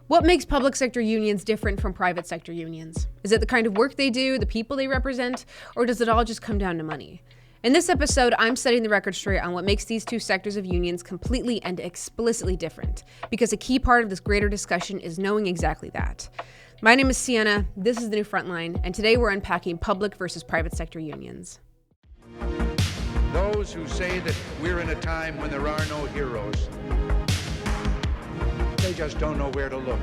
What makes public sector unions different from private sector unions? Is it the kind of work they do, the people they represent, or does it all just come down to money? In this episode, I'm setting the record straight on what makes these two sectors of unions completely and explicitly different, because a key part of this greater discussion is knowing exactly that. My name is Siena, this is the new Frontline, and today we're unpacking public versus private sector unions. Those who say that we're in a time when there are no heroes, they just don't know where to look.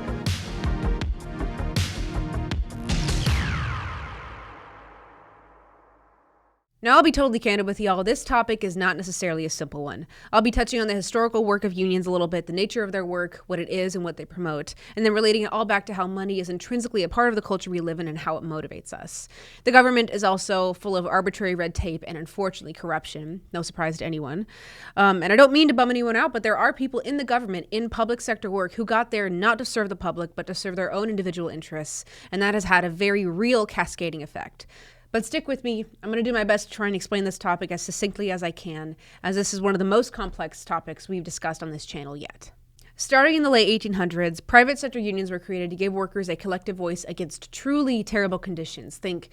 Now, I'll be totally candid with y'all, this topic is not necessarily a simple one. I'll be touching on the historical work of unions a little bit, the nature of their work, what it is and what they promote, and then relating it all back to how money is intrinsically a part of the culture we live in and how it motivates us. The government is also full of arbitrary red tape and unfortunately corruption, no surprise to anyone. And I don't mean to bum anyone out, but there are people in the government, in public sector work, who got there not to serve the public, but to serve their own individual interests, and that has had a very real cascading effect. But stick with me, I'm going to do my best to try and explain this topic as succinctly as I can, as this is one of the most complex topics we've discussed on this channel yet. Starting in the late 1800s, private sector unions were created to give workers a collective voice against truly terrible conditions. Think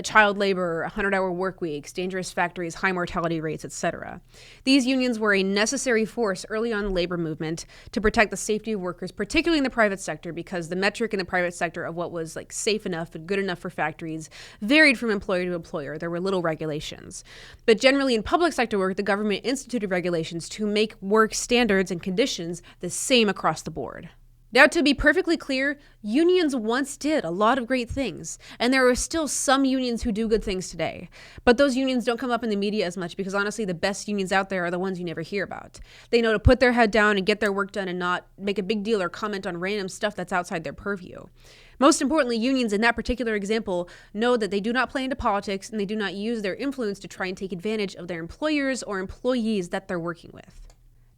child labor, 100-hour work weeks, dangerous factories, high mortality rates, etc. These unions were a necessary force early on in the labor movement to protect the safety of workers, particularly in the private sector, because the metric in the private sector of what was like safe enough and good enough for factories varied from employer to employer. There were little regulations. But generally in public sector work, the government instituted regulations to make work standards and conditions the same across the board. Now, to be perfectly clear, unions once did a lot of great things, and there are still some unions who do good things today. But those unions don't come up in the media as much because honestly, the best unions out there are the ones you never hear about. They know to put their head down and get their work done and not make a big deal or comment on random stuff that's outside their purview. Most importantly, unions in that particular example know that they do not play into politics and they do not use their influence to try and take advantage of their employers or employees that they're working with.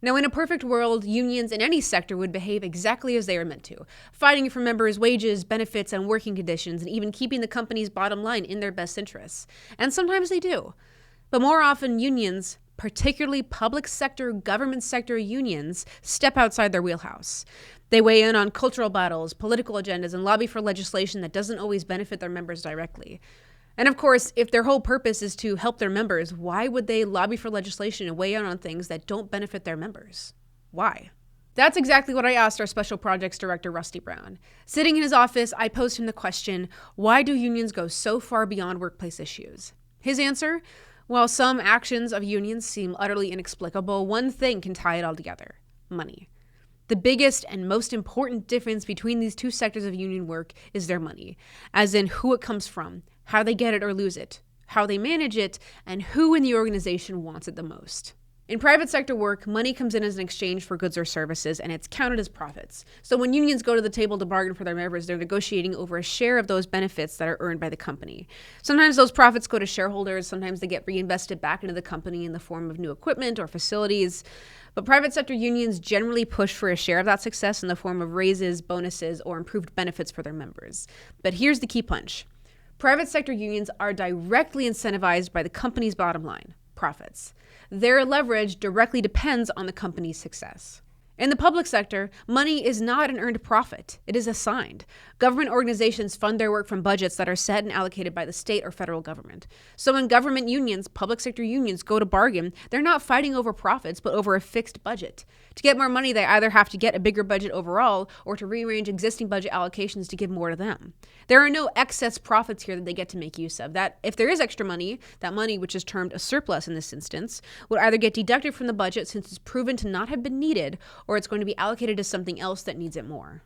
Now, in a perfect world, unions in any sector would behave exactly as they are meant to, fighting for members' wages, benefits, and working conditions, and even keeping the company's bottom line in their best interests. And sometimes they do. But more often, unions, particularly public sector, government sector unions, step outside their wheelhouse. They weigh in on cultural battles, political agendas, and lobby for legislation that doesn't always benefit their members directly. And of course, if their whole purpose is to help their members, why would they lobby for legislation and weigh in on things that don't benefit their members? Why? That's exactly what I asked our Special Projects Director, Rusty Brown. Sitting in his office, I posed him the question, why do unions go so far beyond workplace issues? His answer? While some actions of unions seem utterly inexplicable, one thing can tie it all together: money. The biggest and most important difference between these two sectors of union work is their money, as in who it comes from, how they get it or lose it, how they manage it, and who in the organization wants it the most. In private sector work, money comes in as an exchange for goods or services, and it's counted as profits. So when unions go to the table to bargain for their members, they're negotiating over a share of those benefits that are earned by the company. Sometimes those profits go to shareholders, sometimes they get reinvested back into the company in the form of new equipment or facilities. But private sector unions generally push for a share of that success in the form of raises, bonuses, or improved benefits for their members. But here's the key punch. Private sector unions are directly incentivized by the company's bottom line, profits. Their leverage directly depends on the company's success. In the public sector, money is not an earned profit. It is assigned. Government organizations fund their work from budgets that are set and allocated by the state or federal government. So when government unions, public sector unions, go to bargain, they're not fighting over profits, but over a fixed budget. To get more money, they either have to get a bigger budget overall or to rearrange existing budget allocations to give more to them. There are no excess profits here that they get to make use of. That if there is extra money, that money, which is termed a surplus in this instance, would either get deducted from the budget since it's proven to not have been needed, or it's going to be allocated to something else that needs it more.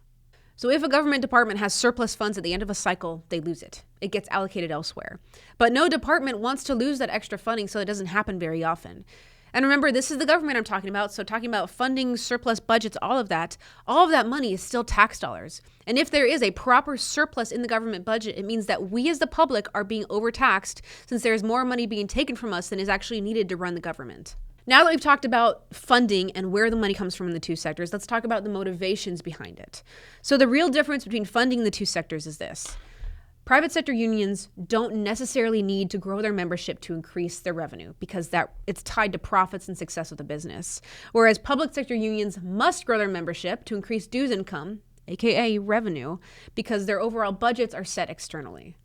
So if a government department has surplus funds at the end of a cycle, they lose it. It gets allocated elsewhere. But no department wants to lose that extra funding, so it doesn't happen very often. And remember, this is the government I'm talking about, so talking about funding, surplus budgets, all of that money is still tax dollars. And if there is a proper surplus in the government budget, it means that we as the public are being overtaxed since there is more money being taken from us than is actually needed to run the government. Now that we've talked about funding and where the money comes from in the two sectors, let's talk about the motivations behind it. So the real difference between funding the two sectors is this. Private sector unions don't necessarily need to grow their membership to increase their revenue because it's tied to profits and success of the business. Whereas public sector unions must grow their membership to increase dues income aka revenue, because their overall budgets are set externally.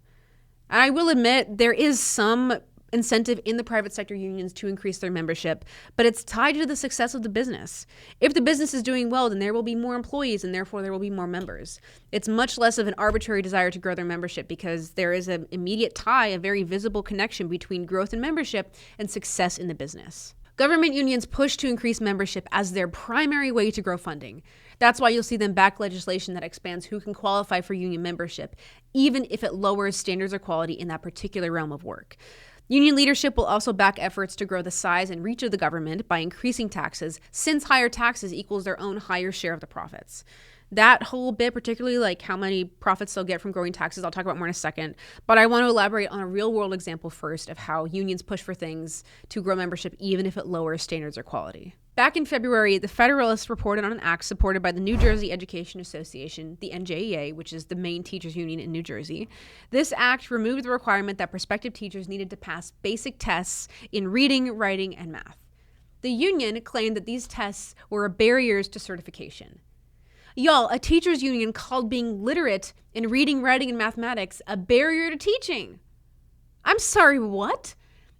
And I will admit there is some incentive in the private sector unions to increase their membership, but it's tied to the success of the business. If the business is doing well, then there will be more employees and therefore there will be more members. It's much less of an arbitrary desire to grow their membership because there is an immediate tie, a very visible connection between growth in membership and success in the business. Government unions push to increase membership as their primary way to grow funding. That's why you'll see them back legislation that expands who can qualify for union membership, even if it lowers standards or quality in that particular realm of work. Union leadership will also back efforts to grow the size and reach of the government by increasing taxes, since higher taxes equals their own higher share of the profits. That whole bit, particularly like how many profits they'll get from growing taxes, I'll talk about more in a second. But I want to elaborate on a real world example first of how unions push for things to grow membership even if it lowers standards or quality. Back in February, the Federalists reported on an act supported by the New Jersey Education Association, the NJEA, which is the main teachers union in New Jersey. This act removed the requirement that prospective teachers needed to pass basic tests in reading, writing, and math. The union claimed that these tests were barriers to certification. Y'all, a teachers union called being literate in reading, writing, and mathematics a barrier to teaching. I'm sorry, what?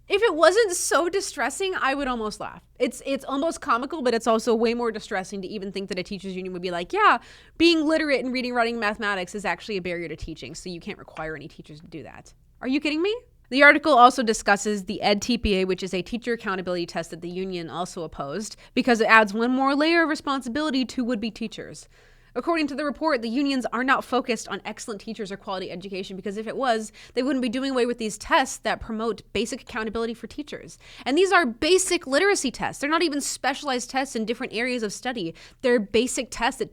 If it wasn't so distressing, I would almost laugh. It's almost comical, but it's also way more distressing to even think that a teachers union would be like, yeah, being literate in reading, writing, and mathematics is actually a barrier to teaching, so you can't require any teachers to do that. Are you kidding me? The article also discusses the EdTPA, which is a teacher accountability test that the union also opposed, because it adds one more layer of responsibility to would-be teachers. According to the report, the unions are not focused on excellent teachers or quality education because if it was, they wouldn't be doing away with these tests that promote basic accountability for teachers. And these are basic literacy tests. They're not even specialized tests in different areas of study. They're basic tests that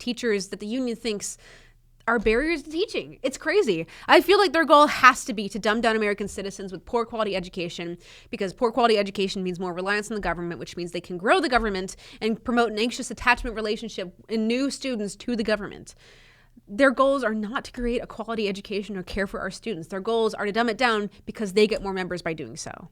the union thinks are barriers to teaching. It's crazy. I feel like their goal has to be to dumb down American citizens with poor quality education, because poor quality education means more reliance on the government, which means they can grow the government and promote an anxious attachment relationship in new students to the government. Their goals are not to create a quality education or care for our students. Their goals are to dumb it down because they get more members by doing so.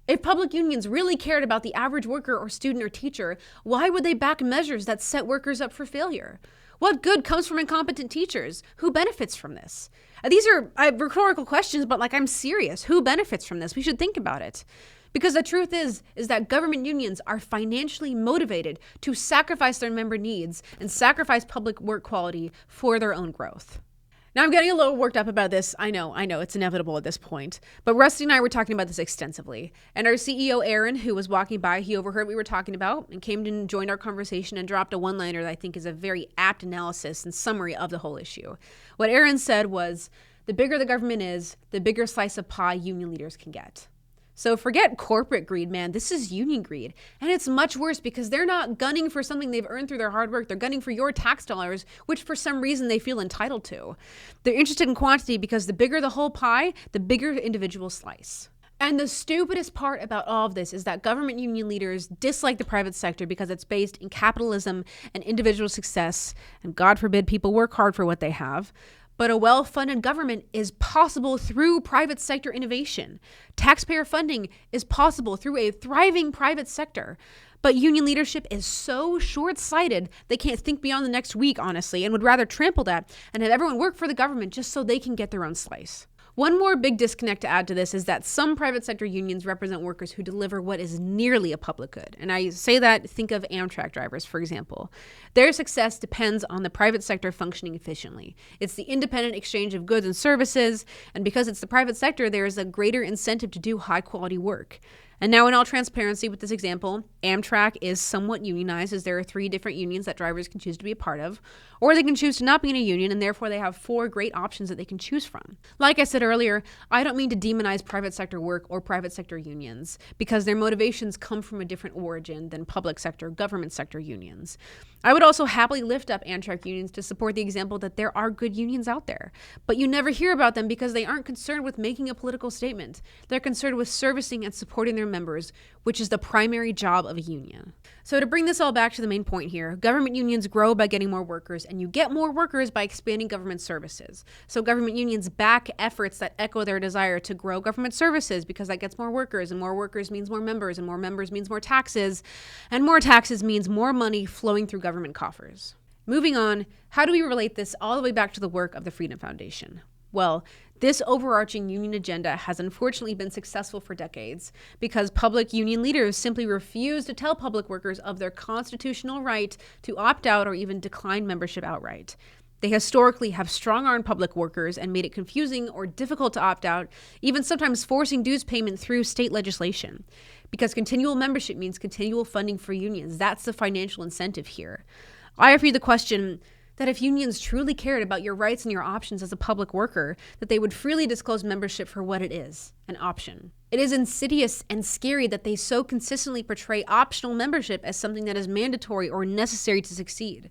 If public unions really cared about the average worker or student or teacher, why would they back measures that set workers up for failure? What good comes from incompetent teachers? Who benefits from this? These are rhetorical questions, but I'm serious. Who benefits from this? We should think about it. Because the truth is that government unions are financially motivated to sacrifice their member needs and sacrifice public work quality for their own growth. Now, I'm getting a little worked up about this. I know, it's inevitable at this point. But Rusty and I were talking about this extensively. And our CEO, Aaron, who was walking by, he overheard what we were talking about and came and joined our conversation and dropped a one-liner that I think is a very apt analysis and summary of the whole issue. What Aaron said was, the bigger the government is, the bigger slice of pie union leaders can get. So forget corporate greed, man. This is union greed. And it's much worse because they're not gunning for something they've earned through their hard work. They're gunning for your tax dollars, which for some reason they feel entitled to. They're interested in quantity because the bigger the whole pie, the bigger the individual slice. And the stupidest part about all of this is that government union leaders dislike the private sector because it's based in capitalism and individual success. And God forbid people work hard for what they have. But a well-funded government is possible through private sector innovation. Taxpayer funding is possible through a thriving private sector. But union leadership is so short-sighted, they can't think beyond the next week, honestly, and would rather trample that and have everyone work for the government just so they can get their own slice. One more big disconnect to add to this is that some private sector unions represent workers who deliver what is nearly a public good. And I say that, think of Amtrack drivers, for example. Their success depends on the private sector functioning efficiently. It's the independent exchange of goods and services, and because it's the private sector, there is a greater incentive to do high-quality work. And now in all transparency with this example, Amtrack is somewhat unionized as there are 3 different unions that drivers can choose to be a part of, or they can choose to not be in a union and therefore they have 4 great options that they can choose from. Like I said earlier, I don't mean to demonize private sector work or private sector unions because their motivations come from a different origin than public sector, government sector unions. I would also happily lift up Amtrack unions to support the example that there are good unions out there, but you never hear about them because they aren't concerned with making a political statement. They're concerned with servicing and supporting their members, which is the primary job of a union. So to bring this all back to the main point here, government unions grow by getting more workers, and you get more workers by expanding government services. So government unions back efforts that echo their desire to grow government services because that gets more workers, and more workers means more members, and more members means more taxes, and more taxes means more money flowing through government coffers. Moving on, how do we relate this all the way back to the work of the Freedom Foundation? Well, this overarching union agenda has unfortunately been successful for decades because public union leaders simply refuse to tell public workers of their constitutional right to opt out or even decline membership outright. They historically have strong-armed public workers and made it confusing or difficult to opt out, even sometimes forcing dues payment through state legislation. Because continual membership means continual funding for unions. That's the financial incentive here. I offer you the question that if unions truly cared about your rights and your options as a public worker, that they would freely disclose membership for what it is, an option. It is insidious and scary that they so consistently portray optional membership as something that is mandatory or necessary to succeed.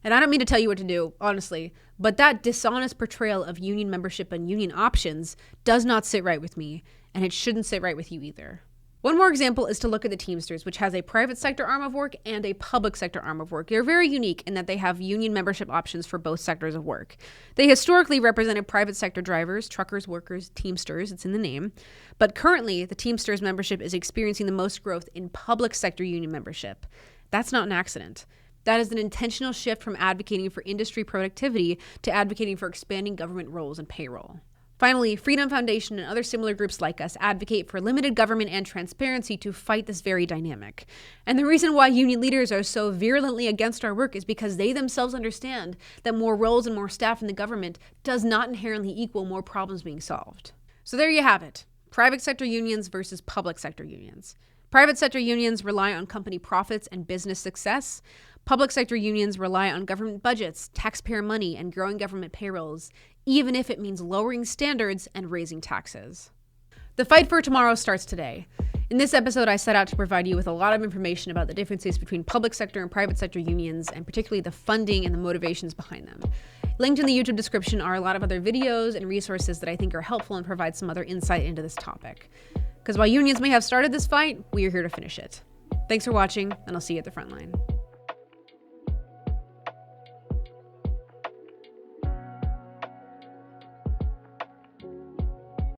And I don't mean to tell you what to do, honestly, but that dishonest portrayal of union membership and union options does not sit right with me, and it shouldn't sit right with you either. One more example is to look at the Teamsters, which has a private sector arm of work and a public sector arm of work. They're very unique in that they have union membership options for both sectors of work. They historically represented private sector drivers, truckers, workers, Teamsters, it's in the name. But currently, the Teamsters membership is experiencing the most growth in public sector union membership. That's not an accident. That is an intentional shift from advocating for industry productivity to advocating for expanding government roles and payroll. Finally, Freedom Foundation and other similar groups like us advocate for limited government and transparency to fight this very dynamic. And the reason why union leaders are so virulently against our work is because they themselves understand that more roles and more staff in the government does not inherently equal more problems being solved. So there you have it. Private sector unions versus public sector unions. Private sector unions rely on company profits and business success. Public sector unions rely on government budgets, taxpayer money, and growing government payrolls, even if it means lowering standards and raising taxes. The fight for tomorrow starts today. In this episode, I set out to provide you with a lot of information about the differences between public sector and private sector unions, and particularly the funding and the motivations behind them. Linked in the YouTube description are a lot of other videos and resources that I think are helpful and provide some other insight into this topic. Because while unions may have started this fight, we are here to finish it. Thanks for watching, and I'll see you at the front line.